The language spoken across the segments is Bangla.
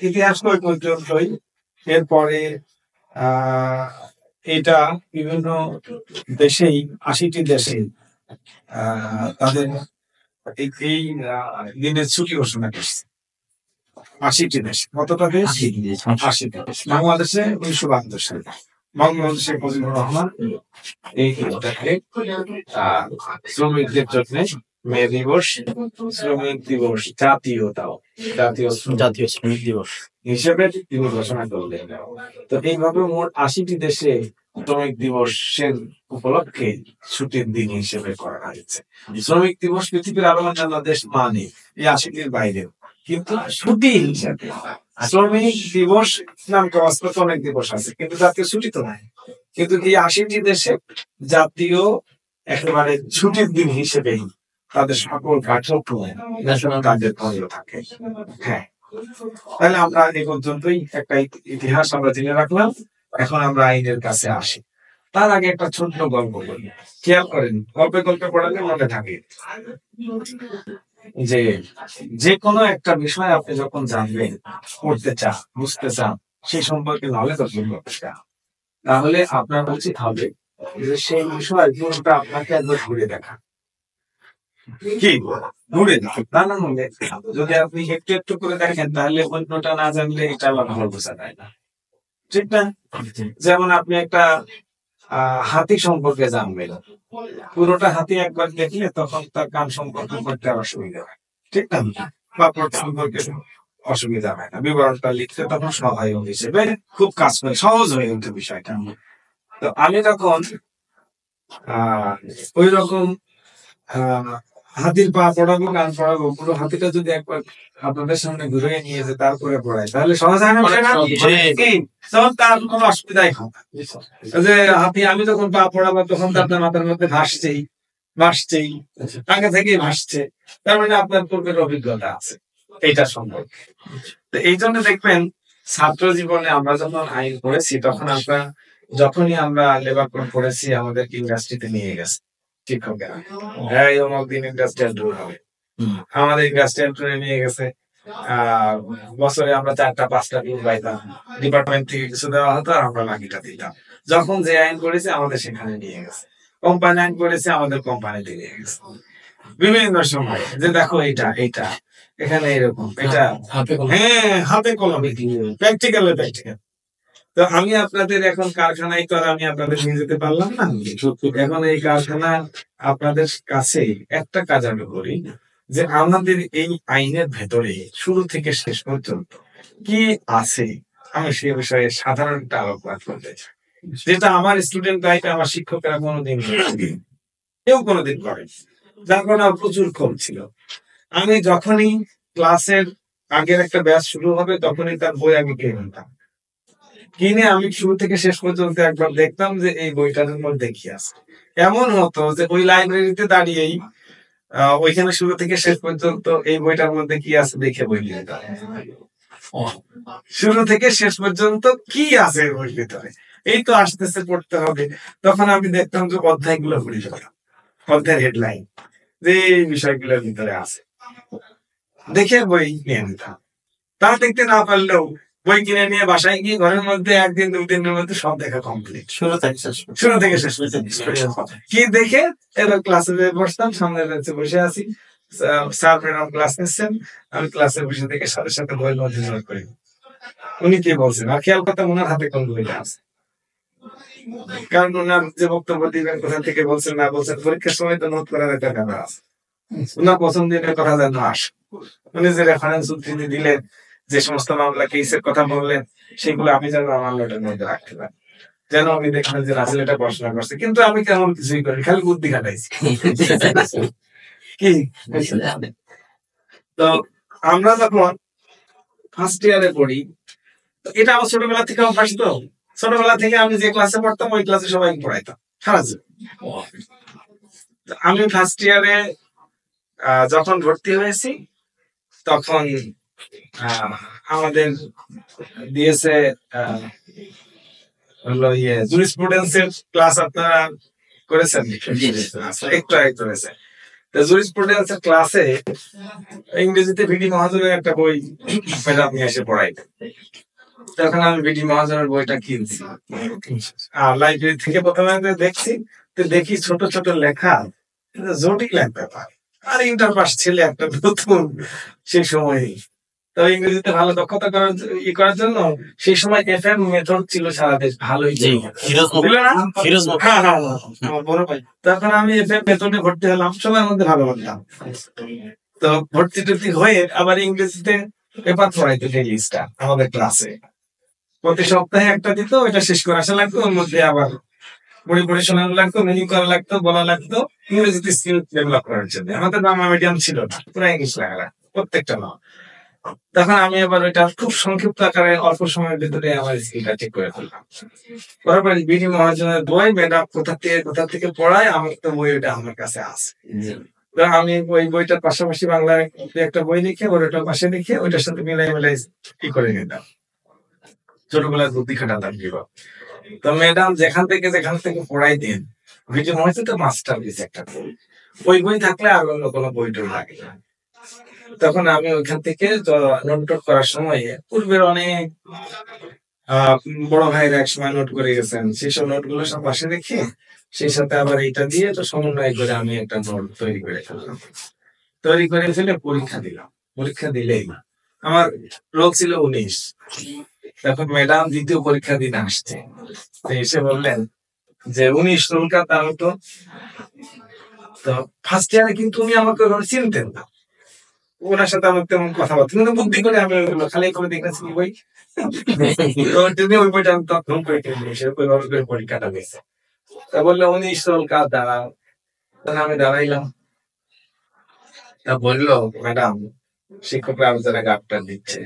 ইতিহাস ওই পর্যন্তই। এরপরে এটা বিভিন্ন দেশেই ৮০টি দেশে তাদের এই দিনের ছুটি ঘোষণা করছে। ৮০টি দেশ। কতটা দেশ? ৮০টি দেশ। বাংলাদেশে ১৯৭২ সালে বঙ্গবন্ধু শেখ মুজিবুর রহমান এই শ্রমিকদের জন্য মে দিবস, শ্রমিক দিবস, জাতীয় শ্রমিক দিবস হিসেবে তিনি ঘোষণা করলেন। তো এইভাবে মোট ৮০টি দেশে শ্রমিক দিবসের উপলক্ষে ছুটির দিন হিসেবে করা হয়েছে। শ্রমিক দিবস পৃথিবীর আরো অন্যান্য দেশ মানে এই ৮০টির বাইরেও, কিন্তু ছুটি হিসেবে শ্রমিক দিবস নামকে অস্পষ্ট অনেক দিবস আছে, কিন্তু জাতীয় ছুটি তো নাই। কিন্তু এই ৮০টি দেশে জাতীয় একেবারে ছুটির দিন হিসেবেই তাদের সকল কার্যক্রম ন্যাশনাল কার্ডের বন্ধ থাকে। হ্যাঁ, তাহলে আমরা এই পর্যন্তই একটা ইতিহাস আমরা জেনে রাখলাম। এখন আমরা আইনের কাছে আসি। তার আগে একটা ছোট্ট গল্প বলি, খেয়াল করেন, গল্পে গল্পে পড়ালে মনে থাকে যে যে কোনো একটা বিষয় আপনি যখন জানবেন, পড়তে চান, বুঝতে চান, সেই সম্পর্কে নলেজ অর্জন করতে চান, তাহলে আপনার উচিত হবে যে সেই বিষয় পুরোটা আপনাকে একবার ঘুরে দেখা। কি ঘুরে না হলে যদি আপনি একটু একটু করে দেখেন, তাহলে অন্যটা না জানলে এটা আবার ভালো বোঝা যায় না, ঠিক না? যেমন আপনি একটা হাতি সম্পর্কে জানবেন, পুরোটা হাতি একবার দেখলে তখন তার কান সম্পর্কে করতে অসুবিধা হয়, ঠিক না? বা সম্পর্কে অসুবিধা হয় না, বিবরণটা লিখতে তখন সহায়ক হিসেবে খুব কাজ করে, সহজ হয়ে ওঠে বিষয়টা। তো আমি যখন ওই রকম হাতির পা পড়াবো, কান পড়াবো, পুরো হাতিটা যদি একবার আপনাদের সামনে ঘুরে নিয়ে যে তারপরে পড়ায়, তাহলে সহজ হয় না? তখন তার কোনো অসুবিধাই হয় না। যে হাতি আমি যখন পা পড়াবো তখন তো আপনার মাথার মধ্যে ভাসছেই আগে থেকেই ভাসছে, তার মানে আপনার পূর্বের অভিজ্ঞতা আছে এইটা সম্পর্কে। তো এই জন্য দেখবেন ছাত্র জীবনে আমরা যখন আইন পড়েছি, তখন যখনই আমরা লেবার কোড পড়েছি, আমাদের ইন্ডাস্ট্রিতে নিয়ে গেছে শিক্ষকেরা, এই অমুক দিন ইন্ডাস্ট্রিয়াল ট্যুর হবে, আমাদের ইন্ডাস্ট্রিয়াল ট্যুরে নিয়ে গেছে। বছরে আমরা 4টা-5টা ট্যুর পাইতাম, ডিপার্টমেন্ট থেকে কিছু দেওয়া হতো আর আমরা বাকিটা দিতাম। যখন যে আইন করেছে আমাদের সেখানে নিয়ে গেছে, কোম্পানি আইন করেছে আমাদের কোম্পানিতে নিয়ে গেছে বিভিন্ন সময়, যে দেখো এইটা এখানে এরকম, এটা হাতে কলমে প্র্যাকটিক্যাল। তো আমি আপনাদের এখন কারখানায় তো আমি আপনাদের নিয়ে যেতে পারলাম না, এখন এই কারখানা আপনাদের কাছে একটা কাজ আমি করি, যে আমাদের এই আইনের ভেতরে শুরু থেকে শেষ পর্যন্ত কি আছে আমি সে বিষয়ে সাধারণ একটা আলোকপাত করতে চাই, যেটা আমার স্টুডেন্ট লাইফে আমার শিক্ষকেরা কোনোদিন কেউ কোনোদিন করে, যার কারণে প্রচুর কম ছিল। আমি যখনই ক্লাসের আগের একটা ব্যাচ শুরু হবে, তখনই তার বই আমি কিনে নিতাম, কিনে আমি শুরু থেকে শেষ পর্যন্ত একবার দেখতাম যে এই বইটার মধ্যে কি আছে। এমন হতো যে ওই লাইব্রেরিতে দাঁড়িয়েই ওইখানে শুরু থেকে শেষ পর্যন্ত এই বইটার মধ্যে কি আছে দেখে বই নিতাম, শুরু থেকে শেষ পর্যন্ত কি আছে বইয়ের ভিতরে, এই তো আসতেছে পড়তে হবে। তখন আমি দেখতাম যে অধ্যায়গুলো পড়ে যেতাম, অধ্যায়ের হেডলাইন যে এই বিষয়গুলোর ভিতরে আছে, দেখে বই নিয়ে নিতাম। তা দেখতে না পারলেও বই কিনে নিয়ে বাসায় গিয়ে ঘরের মধ্যে 1-2 দিনের মধ্যে সব দেখা কমপ্লিট, শুরু থেকে শেষ পর্যন্ত কি দেখে এবার ক্লাসে বসতাম, সামনে বেঞ্চে বসে আছি, স্যার ম্যাডাম ক্লাস নিচ্ছেন, আমি ক্লাসে বসে থেকে সাথে সাথে বই মধ্যে জয়েন করি, উনি কি বলছেন, আর খেয়াল করতাম ওনার হাতে কোন বইটা আছে, কারণ ওনার যে বক্তব্য দিবেন, কোথা থেকে বলছেন না বলছেন, পরীক্ষার সময় তো নোট করার একটা ব্যাপার আছে, ওনার প্রথম দিনের কথা যেন আসে, উনি যে রেফারেন্স উদ্ধৃতি দিলেন, যে সমস্ত মামলা কেসের কথা বললেন, সেগুলো আমি যেন আমার নোটের মধ্যে রাখতে পারি, যেন আমি দেখলাম যে রাসেল এটা পড়াশোনা করছে, কিন্তু আমি কেমন কিছুই করি, খালি বুদ্ধি খাটাইছি। কি তো আমরা যখন ফার্স্ট ইয়ারে পড়ি, এটা আমার ছোটবেলা থেকে অভ্যাস, তো ছোটবেলা থেকে আমি যে ক্লাসে পড়তাম ওই ক্লাসে সবাই পড়াইতাম সারা জীবন। আমি ফার্স্ট ইয়ারে যখন ভর্তি হয়েছি, তখন আমাদের দিয়েছে হলো জুরিসপ্রুডেন্সের ক্লাস, আপনারা করেছেন? একটু করেছে। জুরিসপ্রুডেন্সের ক্লাসে ইংরেজিতে ভিডি মহাজনের একটা বই ম্যাডাম নিয়ে এসে পড়াইতে, তখন আমি ভিডি মহাজনের বইটা কিনছি আর লাইব্রেরি থেকে প্রথমে দেখছি, তো দেখি ছোট ছোট লেখা, জটিল এক ব্যাপার। আর ইন্টার পাস ছেলে একটা নতুন সেই সময়, তো ইংরেজিতে ভালো দক্ষতা করার জন্য সেই সময় FM মেথড ছিল সারা দেশ, ভালোই তখন আমি FM মেথডে ভর্তি হলাম, সবার মধ্যে ভালো বলতাম। তো ভর্তি টর্তি হয়ে আবার ইংরেজিতে পেপার পড়াইতো ডেইলিস্টার আমাদের ক্লাসে, প্রতি সপ্তাহে একটা দিত, ওইটা শেষ করে আসা লাগতো, ওর মধ্যে আবার পড়ে পড়ে শোনানো লাগতো, মিনিং করা লাগতো, বলা লাগতো, ইংরেজিতে স্কিল ডেভেলপ করার জন্য। আমাদের বাংলা মিডিয়াম ছিল না, পুরো ইংলিশ লেখা প্রত্যেকটা না। তখন আমি আবার ওইটা খুব সংক্ষিপ্ত আকারে অল্প সময়ের ভিতরে আমার স্কিলটা ঠিক করে ফেললাম। বরাবর বিডি মহাজনের বই ম্যাডাম কোথা থেকে পড়ায়, আমার তো বই ওইটা আমার কাছে আছে। আমি ওই বইটার পাশাপাশি বাংলায় একটা বই লিখে ওটা পাশে লিখে ওইটার সাথে মিলাই কি করে নিতাম, ছোটবেলায় বুদ্ধি খাটাতাম কিভাবে। তো ম্যাডাম যেখান থেকে পড়াই দেন, বিডি মহাজন তো মাস্টার পিস একটা বই, ওই বই থাকলে আর অন্য কোনো বই টই লাগে না। তখন আমি ওইখান থেকে নোট করার সময় পূর্বের অনেক বড় ভাইয়ের এক সময় নোট করে গেছেন, সেই সব নোট গুলো সব পাশে রেখে সেই সাথে আবার এইটা দিয়ে তো সমন্বয় করে আমি একটা নোট তৈরি করে ফেললাম। তৈরি করে ফেলে পরীক্ষা দিলাম। পরীক্ষা দিলেই আমার রোল ছিল 19। তখন ম্যাডাম দ্বিতীয় পরীক্ষা দিন আসছে, এসে বললেন যে 19 রোল কা তাও তো ফার্স্ট ইয়ারে কিন্তু উনি আমাকে চিনতেন না, ওনার সাথে আমার তেমন কথাবার্তা, কিন্তু বুদ্ধি করে আমি খালি করে দেখেছি বই ওই বইটা আমি তখন করে পরীক্ষাটা দিয়েছে। তা বললো 19 রোল কাজ দাঁড়াও, আমি দাঁড়াইলাম। তা বললো ম্যাডাম শিক্ষকরা যারা গাপটা দিচ্ছে,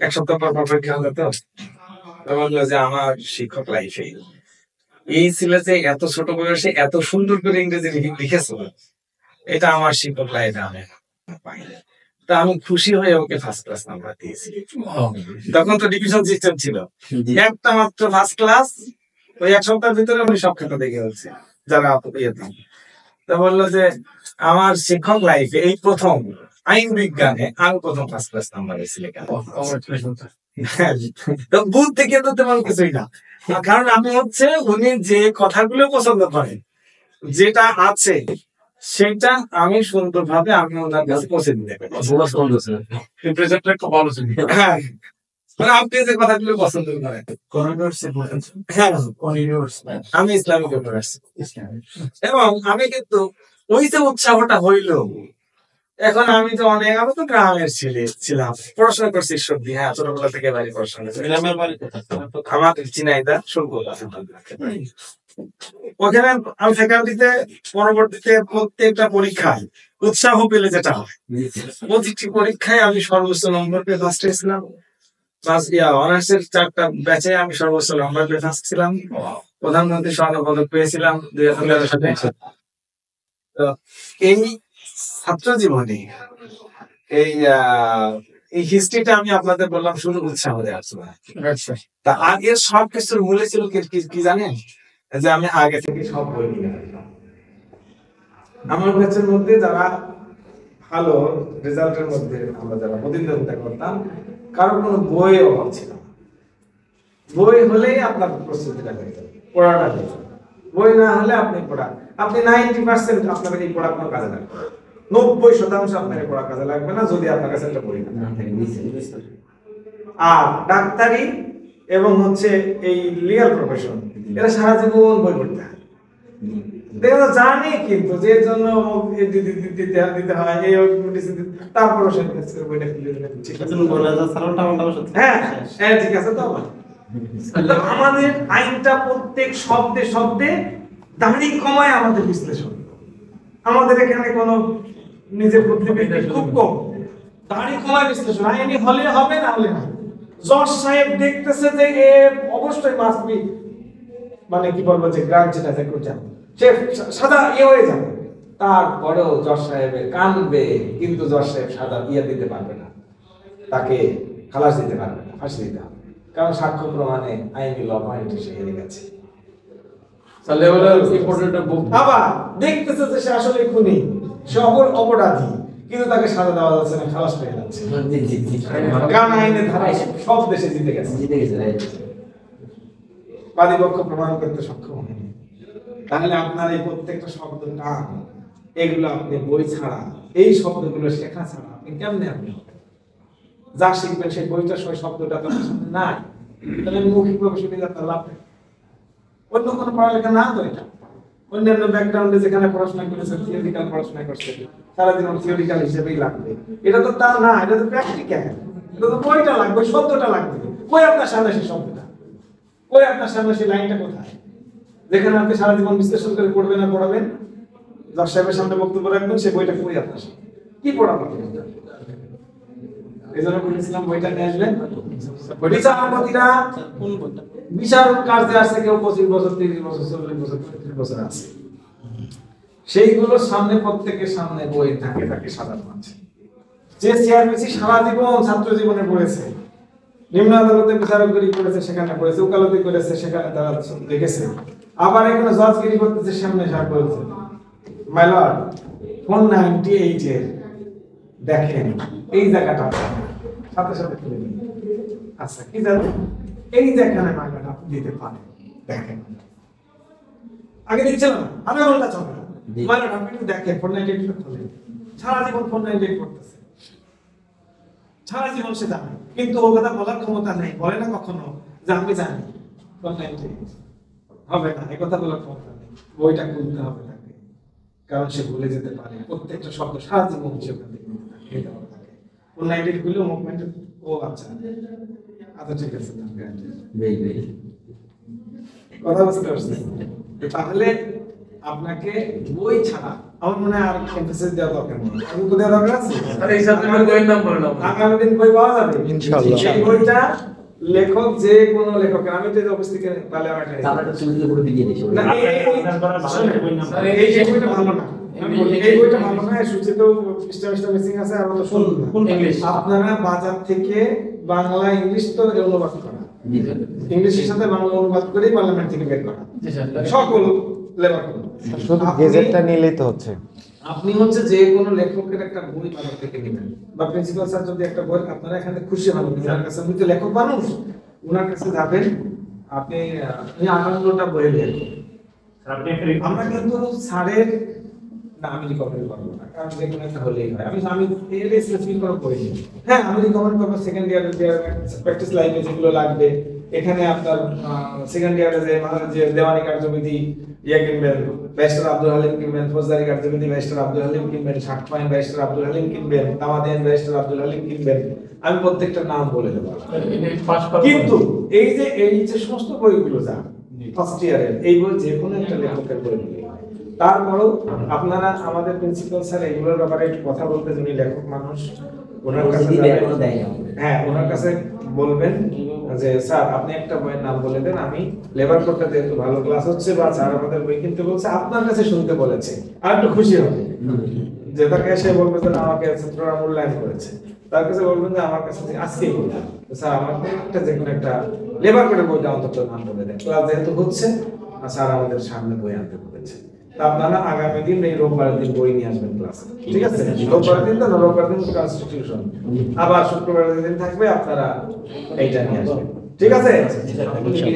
এক সপ্তাহ পর পরীক্ষা হলো, তো বললো যে আমার শিক্ষক লাইফে এই ছিল যে এত ছোট বয়সে এত সুন্দর করে ইংরেজি লিখেছিল, এটা আমার শিক্ষক লাইফে আমি পাইনি। তা আমি খুশি হয়ে ওকে ফার্স্ট ক্লাস নাম্বার দিয়েছি। তখন তো ডিভিশন সিস্টেম ছিল, একটা মাত্র ফার্স্ট ক্লাস, ওই এক সপ্তাহের ভিতরে উনি সব খাতা দেখে হচ্ছে যারা তা বললো যে আমার শিক্ষক লাইফে এই প্রথম আইন বিজ্ঞানে আমি প্রথম ফার্স্ট ক্লাস নাম্বার এসেছিল। তো বুদ্ধি কিন্তু তেমন কিছুই না, কারণ আমি হচ্ছে উনি যে কথাগুলো পছন্দ করেন, যেটা আছে সেটা আমি সুন্দরভাবে আমি ওনার কাছে পৌঁছে দিতে পারি। হ্যাঁ, আপনি যে কথাগুলো পছন্দ করেন, আমি ইসলামিক এবং আমি কিন্তু ওই যে উৎসাহটা হইল, এখন আমি তো আমি তো গ্রামের ছিলাম, পড়াশোনা করছি ঈশ্বরদী, হ্যাঁ ছোটবেলা থেকে বাড়ি পড়াশোনা আমার চিনাইদা শুনবো। ওখানে আমি ফ্যাকাল্টিতে পরবর্তীতে প্রত্যেকটা পরীক্ষায় উৎসাহ পেলে যেটা হয়, প্রতিটি পরীক্ষায় আমি সর্বোচ্চ নম্বর পেয়ে ফার্স্ট হয়েছিলাম। অনার্সের 4টা ব্যাচে আমি সর্বোচ্চ নম্বর পেয়ে ফার্স্ট ছিলাম। প্রধানমন্ত্রী স্বর্ণ পদক পেয়েছিলাম 2013 সালে। তো এই ছাত্র জীবনে এই হিস্ট্রিটা আমি আপনাদের বললাম শুধু উৎসাহ দেওয়ার জন্য। তা আগের সব কিছুর মূলে ছিল কি জানেন, যে আমি আগে থেকে সব বই কিনে রাখলাম। আমার ব্যাচের মধ্যে যারা ভালো রেজাল্টের মধ্যে আমরা যারা প্রতিদ্বন্দ্বিতা করতাম, কারণ কোনো বই অভাব ছিল না। বই হলেই আপনার প্রস্তুতিটা হয়ে যাবে, পড়াটা হয়ে যাবে। বই না হলে আপনি 90% আপনার এই পড়া কোনো কাজে লাগবে, 90% আপনার এই পড়া কাজে লাগবে না যদি আপনার কাছে একটা বই না থাকে। আর ডাক্তারি এবং হচ্ছে এই লিগ্যাল প্রফেশন, এরা সারা জীবন বই পড়তে হয়। দেখো জানি কিন্তু যে জন্য দিতে হয় এই তারপরে বইটা হ্যাঁ ঠিক আছে। তো আমাদের আইনটা প্রত্যেক শব্দে শব্দে দাড়ি কমায় আমাদের বিশ্লেষণ। আমাদের এখানে কোনো নিজের বুদ্ধিবৃত্তি খুব কম, দাড়ি কমায় বিশ্লেষণ। আইনি হলে হবে, না হলে না। জজ সাহেব দেখতেছে যে এ অবশ্যই মাস্ট বি, মানে কি বলবো, যে গ্রান্ট যেটা করছেন সে সাদা হয়ে যাবে, তারপরেও জজ সাহেবের কানবে, কিন্তু জজ সাহেব সাদা দিতে পারবে না, তাকে খালাস দিতে পারবে না, ফাঁসি দিতে হবে, কারণ সাক্ষ্য প্রমাণে আইনি ল পয়েন্ট এসে হেরে গেছে। আবার দেখতেছে যে সে আসলে খুনি, সে অপরাধী, কিন্তু তাকে সাজা দেওয়া যাচ্ছে না, খালাস পেয়ে যাচ্ছে। কারণ আইনের ধারায় সব দেশে জিতে গেছে, বাদীপক্ষ প্রমাণ করতে সক্ষম হয়নি। তাহলে আপনার এই প্রত্যেকটা শব্দ টান এগুলো আপনি বই ছাড়া, এই শব্দগুলো শেখা ছাড়া আপনি কেমনে আপনি যা শিখবেন সেই বইটা সই শব্দটা তো নাই, তাহলে মৌখিক প্রবেশিকা তার লাভ নেই। অন্য কোনো পড়ালেখা না তো এটা অন্যান্য ব্যাকগ্রাউন্ডে যেখানে পড়াশোনা করেছে, থিওরিক্যাল পড়াশোনা করছে, সারাদিন থিওরিক্যাল হিসেবেই লাগবে, এটা তো তা না, এটা তো প্র্যাকটিক্যাল। এটা তো বইটা লাগবে, শব্দটা লাগবে। কই আপনার সামনে সেই শব্দটা, কই আপনার সামনে সেই লাইনটা কোথায়, যেখানে আপনি সারা জীবন বিশ্লেষণ করে পড়বেন আর পড়াবেন, জজ সাহেবের সামনে বক্তব্য রাখবেন, সেই বইটা কই আপনার কি পড়াবেন? এই জন্য বলেছিলাম বইটা নিয়ে আসবেন। বিচারপতিরা বিচার কার্যে আসছে কেউ 25 বছর, 30 বছর, 40 বছর, 35 বছর আছে, সেইগুলোর সামনে প্রত্যেকের সামনে বই থাকে, তাকে সাজানো আছে। যে সিআরপিসি সারা জীবন ছাত্র জীবনে পড়েছে, নিম্ন আদালতে বিচারকগিরি করেছে, সেখানে পড়েছে, ওকালতি করেছে, সেখানে তারা দেখেছে, আবার এখানে জজগিরি করতেছে, সামনে যা বলছে মাই লর্ড 498 এর দেখেন এই জায়গাটা সাথে সাথে তুলে দিন। আচ্ছা কি জানেন, এই যেখানে মাইলাটা আপনি দিতে পারেন, দেখেন আগে দিচ্ছিল না, আধা ঘন্টা চলে মাইলাটা আপনি একটু দেখেন 498 খুলে, সারা জীবন 498 করতেছে, সারা জীবন সে জানে, কিন্তু ও কথা বলার ক্ষমতা নেই, বলে না কখনো যে আমি জানি 498 হবে না, এই কথা বলার ক্ষমতা নেই। বইটা খুলতে হবে তাকে, কারণ সে ভুলে যেতে পারে প্রত্যেকটা শব্দ, সারা জীবন সে ওখান থেকে থাকে। 498 খুলে মুভমেন্ট, ও আচ্ছা আচ্ছা ঠিক আছে, কথা বুঝতে পারছেন? তাহলে আপনাকে বই ছাড়া আমার মনে হয় আর এমফাসিস দেওয়া দরকার নেই, আমি তো দেওয়া দরকার আছে। আরে এই সাথে বইয়ের নাম বললাম, আগামী দিন বই পাওয়া যাবে ইনশাআল্লাহ। এই বইটা লেখক যে কোন লেখকের, আমি তো এই অফিস থেকে তাহলে আমার এটা আমরা চুলগুলো করে দিয়ে দিই না, এই বইটা ভালো না, এই বইটা ভালো না, সূচিত পৃষ্ঠা মিসিং আছে, আর তো শুনুন কোন ইংলিশ আপনারা বাজার থেকে বাংলা ইংলিশ তো অনুবাদ করা, ইংলিশের সাথে বাংলা অনুবাদ করে পার্লামেন্ট থেকে বের করা, সকল লেবার শুধু গেজেটটা নিলেই তো হচ্ছে। আপনি হচ্ছে যে কোনো লেখকের একটা বই বাজার থেকে নেবেন, বা প্রিন্সিপাল স্যার যদি একটা বই আপনারা এখানে খুশি হন, ওনার কাছে, আপনি তো লেখক মানুষ, ওনার কাছে যাবেন, আপনি 58টা বই বের আমরা কিন্তু স্যারের না, আমি রিকমেন্ড করবো না, কারণ যে কোনো একটা হলেই হয়। আমি এর স্পেসিফিক কোনো বই নেই। হ্যাঁ আমি রিকমেন্ড করবো সেকেন্ড ইয়ার প্র্যাকটিস লাইফে যেগুলো লাগবে, এখানে আপনার সেকেন্ড ইয়ারে যে দেওয়ানি কার্যবিধি ইয়ে কিনবেন, ব্যারিস্টার আব্দুল হালিম কিনবেন, ফৌজদারি কার্যবিধি ব্যারিস্টার আব্দুল হালিম কিনবেন, সাক্ষ্য আইন ব্যারিস্টার আব্দুল হালিম কিনবেন, তামাদিন ব্যারিস্টার আব্দুল হালিম কিনবেন, আমি প্রত্যেকটা নাম বলে দেবো। কিন্তু এই যে সমস্ত বইগুলো যা ফার্স্ট ইয়ারের, এই বই যে কোনো একটা লেখকের বই নিয়ে, তারপরেও আপনারা আমাদের প্রিন্সিপাল স্যার এগুলোর ব্যাপারে একটু কথা বলতে, যিনি লেখক মানুষ, ওনার কাছে হ্যাঁ ওনার কাছে বলবেন যে স্যার আপনি একটা বইয়ের নাম বলে দেন, আমি লেবার কোডটা যেহেতু ভালো ক্লাস হচ্ছে বা স্যার আমাদের বই কিনতে বলছে, আপনার কাছে শুনতে বলেছে, আর একটু খুশি হবে যে তাকে এসে বলবে যে আমাকে ছাত্ররা মূল্যায়ন করেছে, তার কাছে বলবেন যে আমার কাছে আজকেই বললাম স্যার আমার একটা যে কোনো একটা লেবার কোডের বইটা অন্তত নাম বলে দেন, ক্লাস যেহেতু হচ্ছে স্যার আমাদের সামনে বই আনতে বলেছে। আপনারা আগামী দিন এই রোববারের দিন বই নিয়ে আসবেন ক্লাসে, ঠিক আছে? রোববারের দিন তো রোববারের দিন কনস্টিটিউশন, আবার শুক্রবারের দিন থাকবে, আপনারা এইটা নিয়ে আসবেন, ঠিক আছে?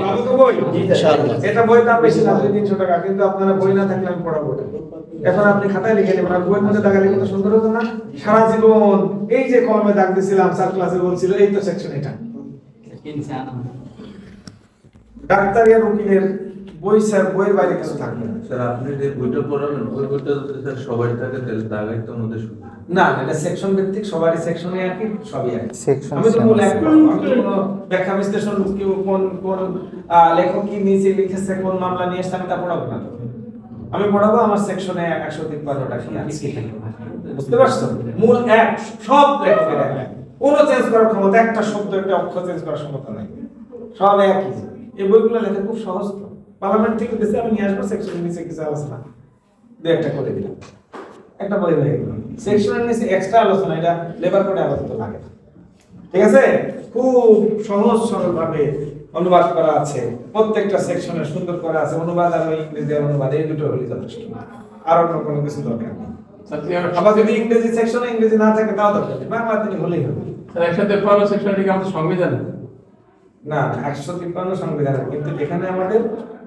পাবো তো বই ইনশাআল্লাহ। এটা বই দাম বেশি না, 300 টাকা, কিন্তু আপনারা বই না থাকলে আমি পড়াবো না। এখন আপনি খাতায় লিখে নেবেন, আর বইয়ের মধ্যে দাগ লিখে তো সুন্দর হতো না? সারা জীবন এই যে কলমে দাগ দিছিলাম, স্যার ক্লাসে বলছিল এই তো সেকশন, এটা ডাক্তার আর উকিলের বই, স্যার বইয়ের বাইরে কিছু থাকবে না। স্যার আপনি যে বইটা পড়াবেন ওই বইটা যদি স্যার সবাই থাকে তাহলে দাগাই তো আমাদের সুবিধা না, এটা সেকশন ভিত্তিক, সবারই সেকশনে আর কি সবই আছে সেকশন। আমি তো মূল এক আমি তো কোনো ব্যাখ্যা বিশ্লেষণ কি কোন লেখক কি নিচে লিখেছে, কোন মামলা নিয়ে এসে আমি তা পড়াবো না, আমি পড়াবো আমার সেকশনে 153টা কি আছে, বুঝতে পারছো? মূল এক, সব লেখকের এক, কোনো চেঞ্জ করার ক্ষমতা, একটা শব্দ একটা অক্ষর চেঞ্জ করার ক্ষমতা নাই, সব একই। এই বইগুলো লেখা খুব সহজ, পার্লামেন্ট থেকে দিয়েছে, আমি নিয়ে আসবো, সেকশনের নিচে কিছু আলোচনা দু একটা করে দিলাম, একটা বই হয়ে গেল। সেকশনের নিচে এক্সট্রা আলোচনা, এটা লেবার কোডে আলোচিত লাগে না, ঠিক আছে? খুব সহজ সরল ভাবে অনুবাদ করা আছে, প্রত্যেকটা সেকশনে সুন্দর করা আছে অনুবাদ, আর ইংরেজি অনুবাদ, এই দুটো হলে যথেষ্ট, আর অন্য কোনো কিছু দরকার নেই। আবার যদি ইংরেজি সেকশনে ইংরেজি না থাকে তাও দরকার নেই, বাংলা তিনি হলেই হবে। স্যার 153 সেকশনটি কি আমাদের সংবিধানে? না, 153 সংবিধানে, কিন্তু এখানে আমাদের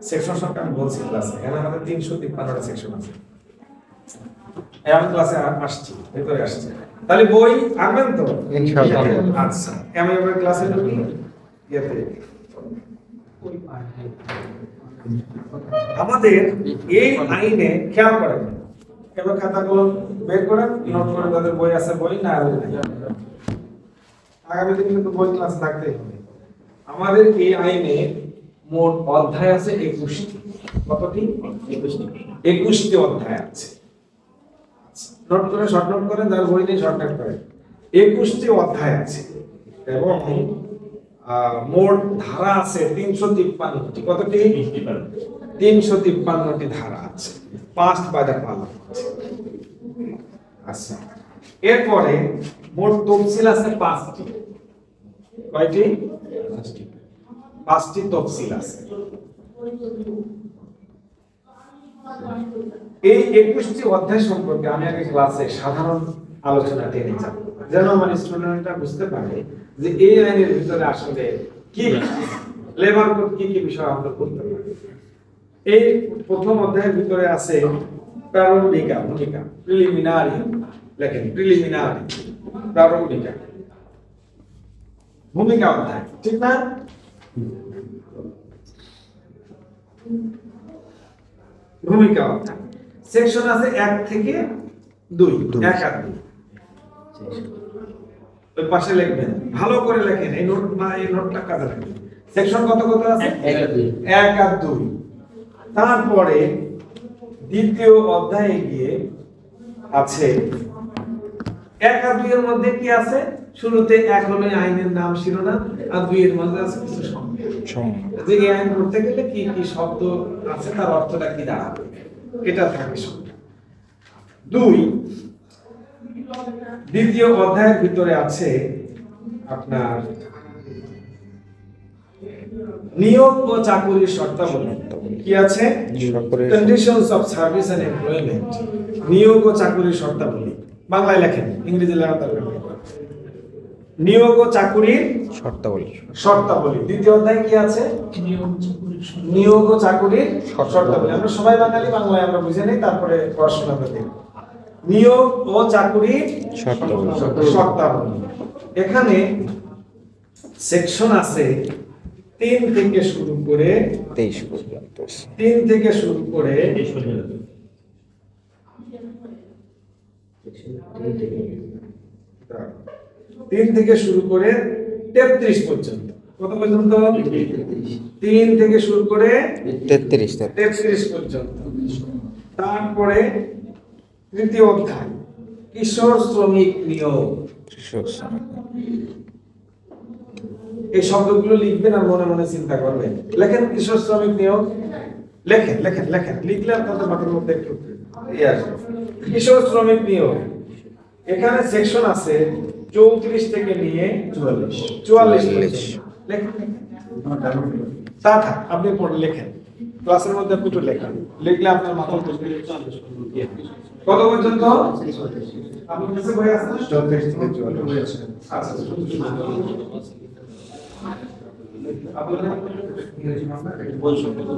সেকশন সংখ্যা আমি বলছি ক্লাসে, এখানে আমাদের 353টা সেকশন আছে। আমি ক্লাসে আসছি, ভেতরে আসছি। তাহলে বই আনবেন তো ইনশাআল্লাহ? আচ্ছা, আমি এবার ক্লাসে ঢুকি। আমাদের এই আইনে খেয়াল করেন, এবার খাতাগুলো বের করেন, নোট করে তাদের বই আছে, বই না আর নাই। আগামী দিনে কিন্তু বই ক্লাস থাকতেই হবে। আমাদের এই আইনে মোট অধ্যায় আছে 21টি। কতটি? 21টি অধ্যায় আছে। নোট করে শর্ট নোট করেন, যার বই নেই শর্টকাট করেন। 21টি অধ্যায় আছে এবং মোট ধারা আছে 353টি। কতটি? 353টি ধারা আছে। 5 বাজার পালা আছে। আচ্ছা, এরপরে মোট তফসিল আছে 5টি। কয়টি? 5টি তফসিল আছে। এই 21টি অধ্যায় সম্পর্কে আমি আগে ক্লাসে সাধারণ আলোচনা টেনে যাব, যেন আমার স্টুডেন্টরা বুঝতে পারে যে এই আইনের ভিতরে আসলে কি লেবার কোড কি কি বিষয় আমরা করতে পারি। এই প্রথম অধ্যায়ের ভিতরে আছে প্রারম্ভিকা ভূমিকা, প্রিলিমিনারি। লেখেন প্রিলিমিনারি, প্রারম্ভিকা ভূমিকা অধ্যায়, ঠিক না? ভূমিকা অধ্যায় সেকশন আছে 1 থেকে 2, 1 আর 2। ওই পাশে লিখবেন, ভালো করে লেখেন, এই নোট বা এই নোটটা কাজে রাখবেন। সেকশন কত কত আছে? 1 আর 2। তারপরে দ্বিতীয় অধ্যায়ে গিয়ে আছে 1 আর 2 এর মধ্যে কি আছে? শুরুতে 1 হলো আইনের নাম শিরোনাম, আর 2 এর মধ্যে আছে কিছু সংজ্ঞা, যে এই আইন করতে গেলে কি কি শব্দ আছে, তার অর্থটা কি দাঁড়াবে, এটা থাকে সংজ্ঞা। 2 দ্বিতীয় অধ্যায়ের ভিতরে আছে আপনার নিয়োগ ও চাকরির শর্তাবলী। কি আছে? Conditions of service and employment. নিয়োগ ও চাকরির শর্তাবলী। বাংলায় লেখেন, ইংরেজি লেখার দরকার নেই। নিয়োগ ও চাকরির শর্তাবলী। দ্বিতীয় অধ্যায়ে কি আছে? নিয়োগ ও চাকরির শর্তাবলী। আমরা সবাই বাঙালি, বাংলায় আমরা বুঝে নেই, তারপরে পড়াশোনা করতে। নিয়োগ ও চাকরির শর্তাবলী। এখানে সেকশন আছে 3 থেকে শুরু করে 23 পর্যন্ত। 3 থেকে শুরু করে 33 পর্যন্ত। কত পর্যন্ত? 3 থেকে শুরু করে 33 পর্যন্ত। তারপরে তৃতীয় অধ্যায় কিশোর শ্রমিক নিয়োগ। এই শব্দগুলো লিখবেন আর মনে মনে চিন্তা করবেন। লেখেন কিশোর শ্রমিক নিয়োগ, লেখেন লেখেন লেখেন, লিখলে আপনাদের মাথার মধ্যে একটু কিশোর শ্রমিক নিয়োগ। এখানে সেকশন আছে 34 থেকে নিয়ে 44। লেখেন, তা থাক, আপনি পড়ে লেখেন, ক্লাসের মধ্যে আপনি একটু লেখেন, লিখলে আপনার মাথার মধ্যে কত পর্যন্ত? আপনার কাছে বই আছে না? 34 থেকে 44। আচ্ছা, আপনাদের বই সম্পর্কে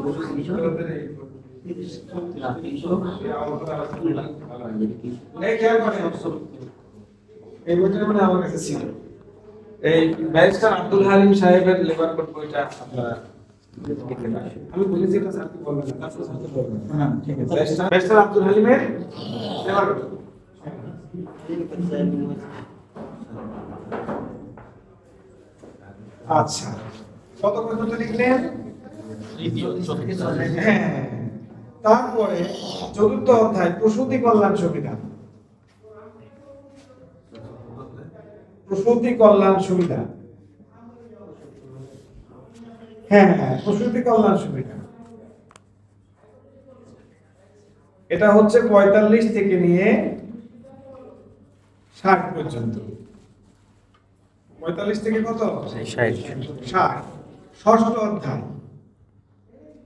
এই বইটা মানে আমার কাছে ছিল। এই ব্যারিস্টার আব্দুল হালিম সাহেবের লেবার কোড বইটা আপনারা আমি বলেছি, এটা স্যারকে বলবেন না, তারপর স্যারকে বলবেন। হ্যাঁ, ঠিক আছে। ব্যারিস্টার আব্দুল হালিমের লেবার কোড। আচ্ছা, কত পর্যন্ত লিখলেন? হ্যাঁ, তারপরে 4র্থ অধ্যায় প্রসূতি কল্যাণ সুবিধা। প্রসূতি কল্যাণ সুবিধা, হ্যাঁ হ্যাঁ, প্রসূতি কল্যাণ সুবিধা। এটা হচ্ছে 45 থেকে নিয়ে 60 পর্যন্ত। 45 থেকে কত? 60। 6ষ্ঠ অধ্যায়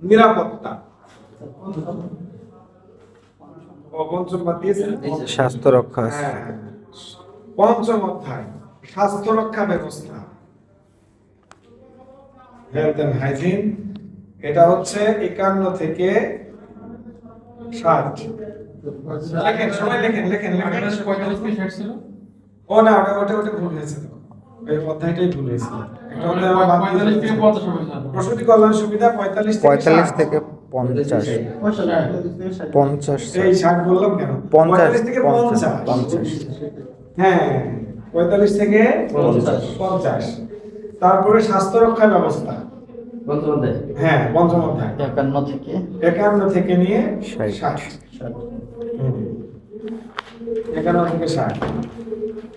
নিরাপত্তা। পঞ্চম বাদ দিয়েছেন? স্বাস্থ্য রক্ষা আছে। হ্যাঁ, পঞ্চম অধ্যায় স্বাস্থ্য রক্ষা ব্যবস্থা, হেলথ এন্ড হাইজিন। এটা হচ্ছে 51 থেকে 60। লেখেন, সবাই লেখেন লেখেন লেখেন। 45 থেকে 60 ছিল। ও না, ওটা ভুল হয়েছে তো, এই অধ্যায়টাই ভুল হয়েছে। এটা অধ্যায় আমার বাদ 45 থেকে দিয়েছি। 50 হবে স্যার। প্রসূতি কল্যাণ সুবিধা 45 থেকে 45 60। থেকে 50 50 এই 60 বললাম কেন? 50 45 থেকে 50। 50 হ্যাঁ, 45 থেকে 50। তারপরে স্বাস্থ্য রক্ষা ব্যবস্থা, হ্যাঁ পঞ্চম অধ্যায় 51 থেকে নিয়ে 60। 51 থেকে 60।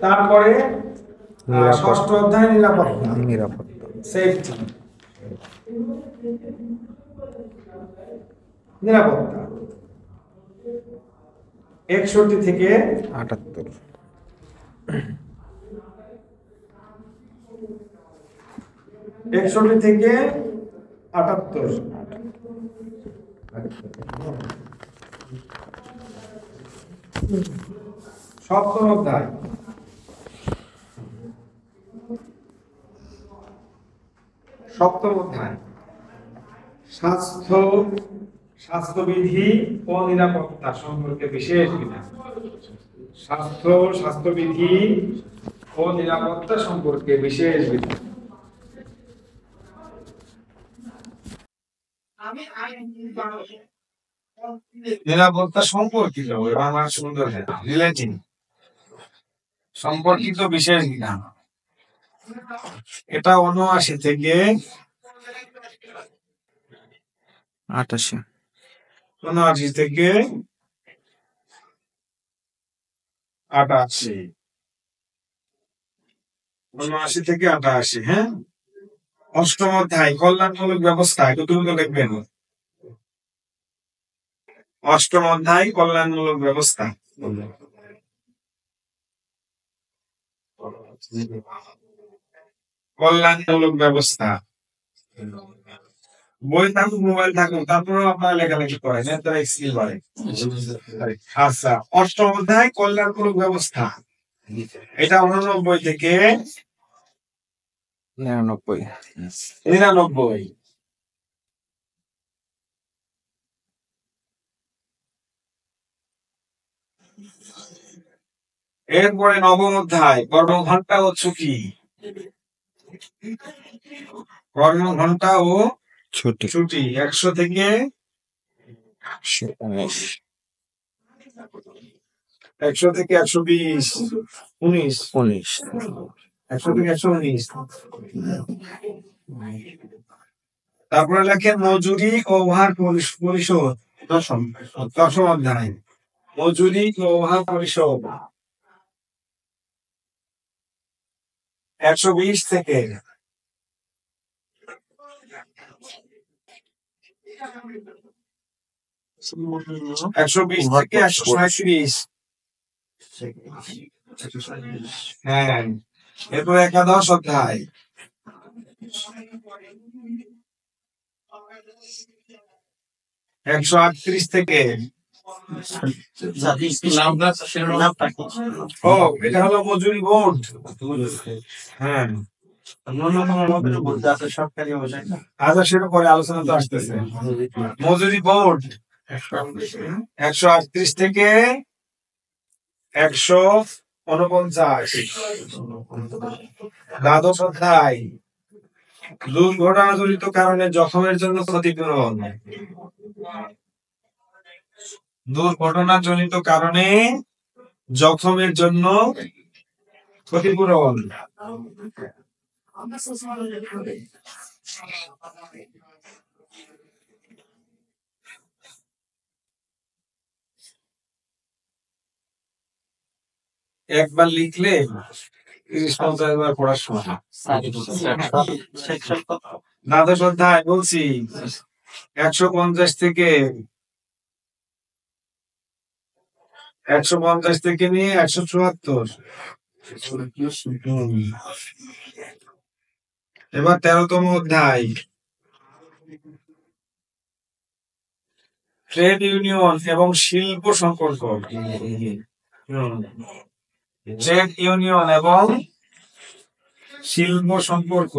তারপরে ষষ্ঠ অধ্যায় নিরাপত্তা, সেফটি, নিরাপত্তা 61 থেকে 78 61 থেকে 78। সপ্তম অধ্যায় স্বাস্থ্যবিধি ও নিরাপত্তা সম্পর্কে বিশেষ বিধান। স্বাস্থ্যবিধি ও নিরাপত্তা সম্পর্কে বিশেষ বিধান। নিরাপত্তা সম্পর্কিত বাংলা সুন্দর রিলেটিং সম্পর্কিত বিশেষ বিধান। এটা 79 থেকে 88 79 থেকে 88। 79 থেকে 88। হ্যাঁ, অষ্টম অধ্যায় কল্যাণমূলক ব্যবস্থা, একটু দ্রুত লিখবেন। অষ্টম অধ্যায় কল্যাণমূলক ব্যবস্থা। কল্যাণমূলক ব্যবস্থা, বই থাকুক মোবাইল থাকুক তারপরেও আপনারা লেখালেখি করেন, এতে স্কিল বাড়ে। আচ্ছা, অষ্টম অধ্যায় কল্যাণমূলক ব্যবস্থা, এটা 89 থেকে 99। এরপরে নবম অধ্যায় কর্মঘণ্টা ও ছুটি, কর্মঘণ্টা ও ছুটি 100 থেকে 100 থেকে 120 19 100 থেকে 119। তারপরে লেখেন মজুরি ও উহার পরিশোধ, দশম অধ্যায় মজুরি ও উহার পরিশোধ 120 থেকে 137। হ্যাঁ, এরপর একাদশ অধ্যায় 138 থেকে ও এটা হলো মজুরি বোর্ড। হ্যাঁ, আচ্ছা সেটা পরে আলোচনা তো আসতেছে। মজুরি বোর্ড 138 থেকে 149। দ্বাদশ অধ্যায় দুর্ঘটনাজনিত কারণে জখমের জন্য ক্ষতিপূরণ, দুর্ঘটনাজনিত কারণে জখমের জন্য ক্ষতিপূরণ। একবার লিখলে 30-50 বার পড়ার সময়। দ্বাদশ অধ্যায় বলছি 150 থেকে 150 নিয়ে 174। এবার 13তম অধ্যায় ট্রেড ইউনিয়ন এবং শিল্প সম্পর্ক, ট্রেড ইউনিয়ন এবং শিল্প সম্পর্ক।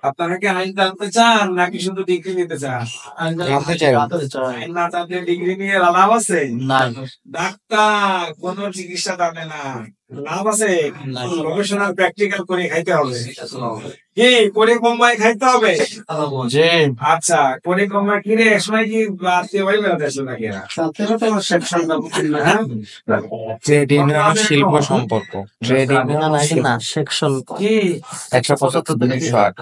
আপনারা কি আইন জানতে চান নাকি শুধু ডিগ্রি নিতে চান? জানতে চাই। আইন না জানলে ডিগ্রি নিয়ে লাভ আছে? ডাক্তার কোন চিকিৎসা জানে না, লাভ আছে? প্রফেশনাল প্র্যাকটিক্যাল করে খাইতে হবে। কি করে কমাই খাইতে হবে? আচ্ছা, করে কমাই কিনে একসময় কি আত্মীয় বাড়ি বেড়াতে আসলো নাকি? ট্রেড ইউনিয়ন শিল্প সম্পর্ক, ট্রেড ইউনিয়ন আছে না সেকশন কি 175 থেকে 108।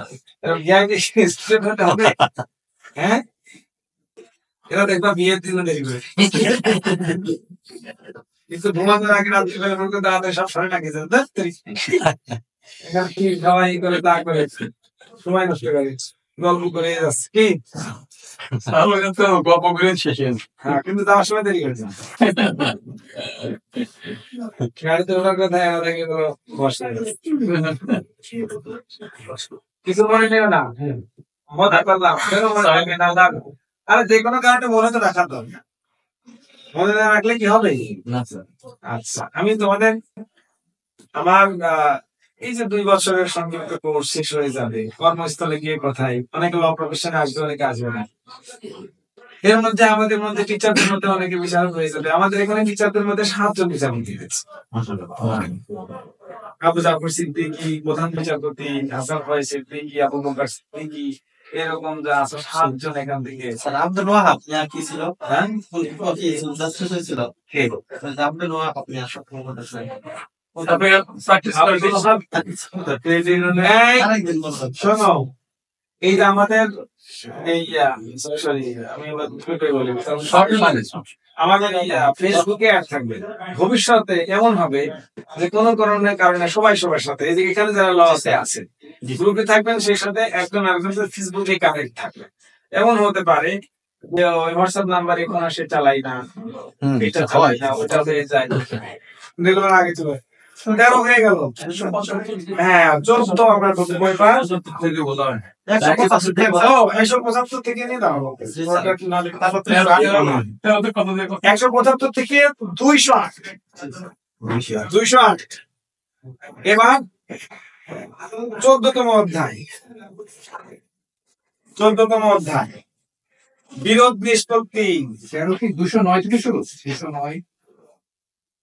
হ্যাঁ, এরা দেখবা বিয়ের দিন দেরি করে, কিন্তু ঘুমানোর আগে রাত্রিবেলা মুখে দাঁড়াতে সব সরে নাকি এখানে কি খাওয়াই করে তা করে সময় নষ্ট করে গল্প করে যাচ্ছে কি। গল্প করে শেষে হ্যাঁ, কিন্তু যাওয়ার সময় দেরি করেছে। গাড়িতে ওঠার কথা এরা দেখে তো বসে কিছু মনে নেই না, মজা করলাম। আরে যে কোনো কারণে মনে তো রাখার দরকার, মনে না রাখলে কি হবে? আচ্ছা, আমি তোমাদের আমার এই যে 2 বছরের সংযুক্ত কোর্স শেষ হয়ে যাবে, কর্মস্থলে গিয়ে কথাই অনেকে ল প্রফেশনে আসবে, অনেকে আসবে না। এর মধ্যে আমাদের মধ্যে টিচারদের মধ্যে অনেকে বিচারক হয়ে যাবে। আমাদের এখানে টিচারদের মধ্যে 7 জন বিচারপতি হয়েছে। আবু জাফর সিদ্দিকী প্রধান বিচারপতি, হাসান ফয়েজ সিদ্দিকী, আবু বকর সিদ্দিকী, এরকম যা আছে 7 জন এখান থেকে। আব্দুল ওয়াহাব কি ছিল? হ্যাঁ, ছিল আব্দুল ওয়াহাব আপনি আসলে আরেকদিন বলবেন। শোনো, এই যে আমাদের এই সরি আমি বলি, আমাদের ফেসবুকে অ্যাড থাকবে। ভবিষ্যতে এমন হবে যে কোনো কারণে সবাই সবার সাথে, এই যে এখানে যারা লসে আছে গ্রুপে থাকবেন, সেই সাথে একজন আরেকজনের ফেসবুকে কানেক্ট থাকবে। এমন হতে পারে যে ওই হোয়াটসঅ্যাপ নাম্বারে কোনো সে চালাই না, এটা চালাই না, ওটা হয়ে যায়, যেগুলো আগে ছিল 13 হয়ে গেল। হ্যাঁ, 14 আমরা থেকে বলা হয় 175 থেকে নিয়ে দাও। 175 থেকে 208। এবার 14তম অধ্যায়, 14তম অধ্যায় বিরোধ নিষ্পত্তি। 209 থেকে শুরু,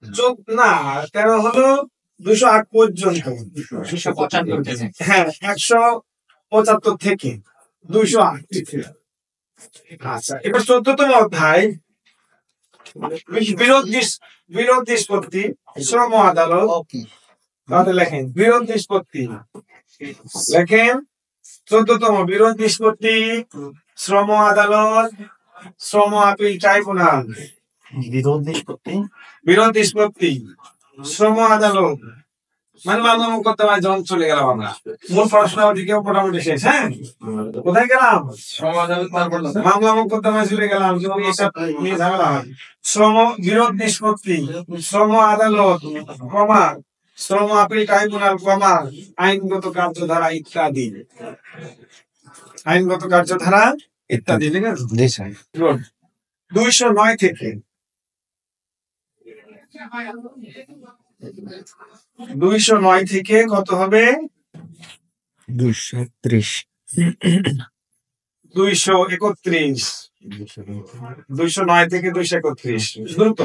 209 না, 13 হলো 208 পর্যন্ত। 275 থেকে। হ্যাঁ, 175 থেকে 208। আচ্ছা, এবার 14তম অধ্যায় বিরোধ নিষ্পত্তি, শ্রম আদালত। তাহলে লেখেন বিরোধ নিষ্পত্তি, লেখেন 14তম বিরোধ নিষ্পত্তি, শ্রম আদালত, শ্রম আপিল ট্রাইব্যুনাল। বিরোধ নিষ্পত্তি, শ্রম আদালত মানে মামলা মোকদ্দমায় যখন চলে গেলাম আমরা, মূল পড়াশোনা ওদিকে মোটামুটি শেষ। হ্যাঁ, কোথায় গেলাম? মামলা মোকদ্দমায় চলে গেলাম, এসব নিয়ে ঝামেলা হয়। বিরোধ নিষ্পত্তি, শ্রম আদালত, শ্রম আপিল ট্রাইব্যুনাল, আইনগত কার্যধারা ইত্যাদি। আইনগত কার্যধারা ইত্যাদি, ঠিক আছে? 209 থেকে 209 থেকে কত হবে? 231। 231। 209 থেকে 231 দ্রুত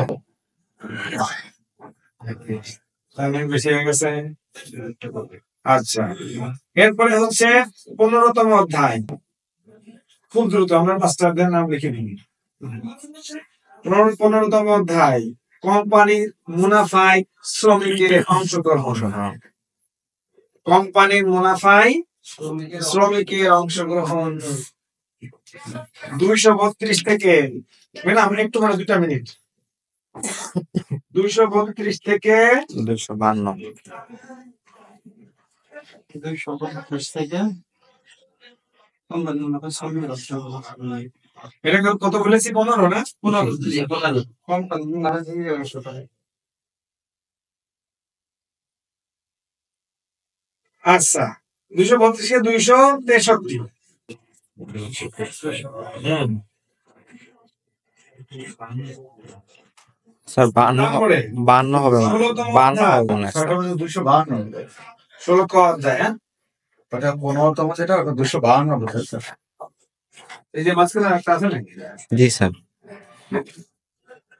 বেশি হয়ে গেছে। আচ্ছা, এরপরে হচ্ছে 15তম অধ্যায়। খুব দ্রুত, আমরা মাস্টারদের নাম লিখে নিই। 15তম অধ্যায় কোম্পানির মুনাফায় শ্রমিকের অংশগ্রহণ। কোম্পানির মুনাফায় শ্রমিকের অংশগ্রহণ 232 থেকে, ম্যাডাম একটু মানে 2 মিনিট। 232 থেকে 252। 232 থেকে এটা কত বলেছি? 15 না? 15 কোম্পানি আচ্ছা 232 কে 263 স্যার 52 তারপরে 52 হবে মনে হয়। 16তম 52 অধ্যায়। হবে মনে হয়, স্যার। 252 16 ক অধ্যায় হ্যাঁ? ওটা 15তম যেটা ওটা 252 বলছে স্যার। এই যে মাঝখানে একটা আছে নাকি? জি স্যার।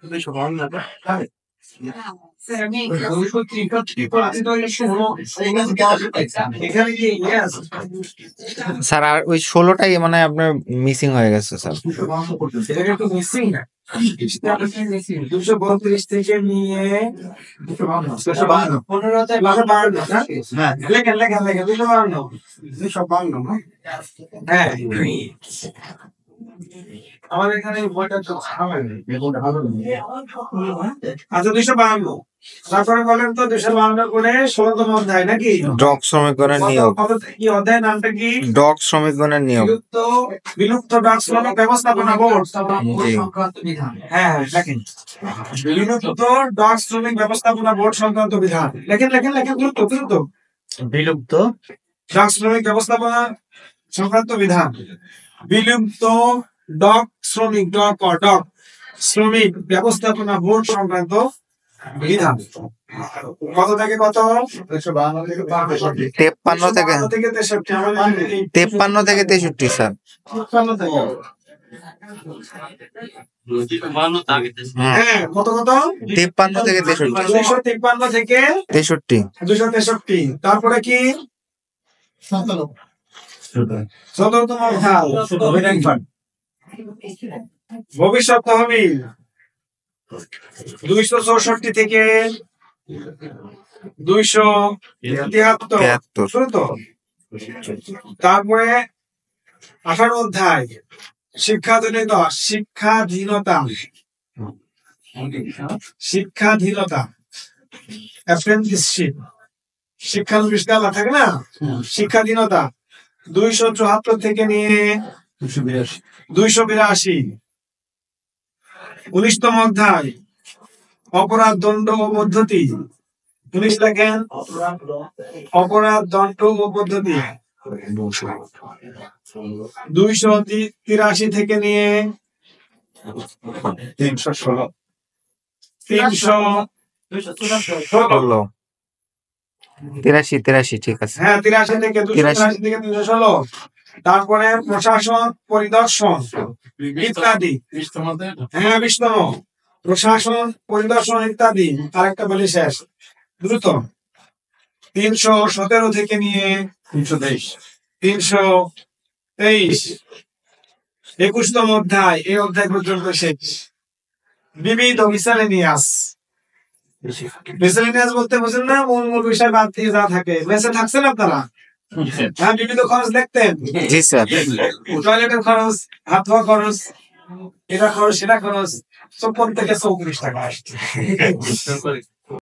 252 এখানে কি ইয়ে আছে? স্যার আর ওই 16টাই মানে আপনার মিসিং হয়ে গেছে স্যার। এটা একটু মিসিং না 232 থেকে নিয়ে 252 না? হ্যাঁ লেখেন 252 252 হ্যাঁ আমার এখানে বইটা তো খাবেন আচ্ছা 252 তারপরে বলেন তো 252 করে 16তম অধ্যায় নাকি ডক শ্রমিকগণের নিয়োগ। কি অধ্যায় নামটা কি ডক শ্রমিকগণের নিয়োগ। বিলুপ্ত ডাক শ্রমিক ব্যবস্থাপনা বোর্ড জি। হ্যাঁ লেখেন বিলুপ্ত ডাক শ্রমিক ব্যবস্থাপনা বোর্ড সংক্রান্ত বিধান লেখেন দ্রুত বিলুপ্ত ডাক শ্রমিক ব্যবস্থাপনা সংক্রান্ত বিধান বিলুপ্ত ডক শ্রমিক ডক শ্রমিক ব্যবস্থাপনা বোর্ড সংক্রান্ত বিধান কত থেকে কত 252 থেকে 65 53 থেকে 52 থেকে 63 আমাদের এই 53 থেকে 63 স্যার। 53 থেকে হুম। হ্যাঁ কত 53 থেকে 63 253 থেকে 63 263 তারপরে কি 17তম অধ্যায় ভবিষ্যৎ তহবিল 264 থেকে 273 শুনো তো তারপরে 18 অধ্যায় শিক্ষাধীনতা অ্যাপ্রেন্টিসশিপ শিক্ষানবিষ্কার থাকে না শিক্ষাধীনতা 274 থেকে নিয়ে 282 19তম অধ্যায় অপরাধ দণ্ড ও পদ্ধতি 19 লেখেন অপরাধ দণ্ড ও পদ্ধতি 283 থেকে নিয়ে 316 হলো 83 ঠিক আছে। হ্যাঁ 83 থেকে 283 থেকে 316 তারপরে প্রশাসন পরিদর্শন ইত্যাদি হ্যাঁ 20তম প্রশাসন পরিদর্শন ইত্যাদি আরেকটা বলি শেষ দ্রুত 317 থেকে নিয়ে 323 21তম অধ্যায় এই অধ্যায় পর্যন্ত শেষ বিবিধ মিসেলেনিয়াস বলতে বুঝেন না মূল বিষয় বাদ দিয়ে যা থাকে মেসে থাকছেন আপনারা হ্যাঁ বিবিধ খরচ দেখতেন জি স্যার। টয়লেটের খরচ হাত ধোয়া খরচ এটা খরচ সেটা খরচ 54 থেকে 34 টাকা আসছে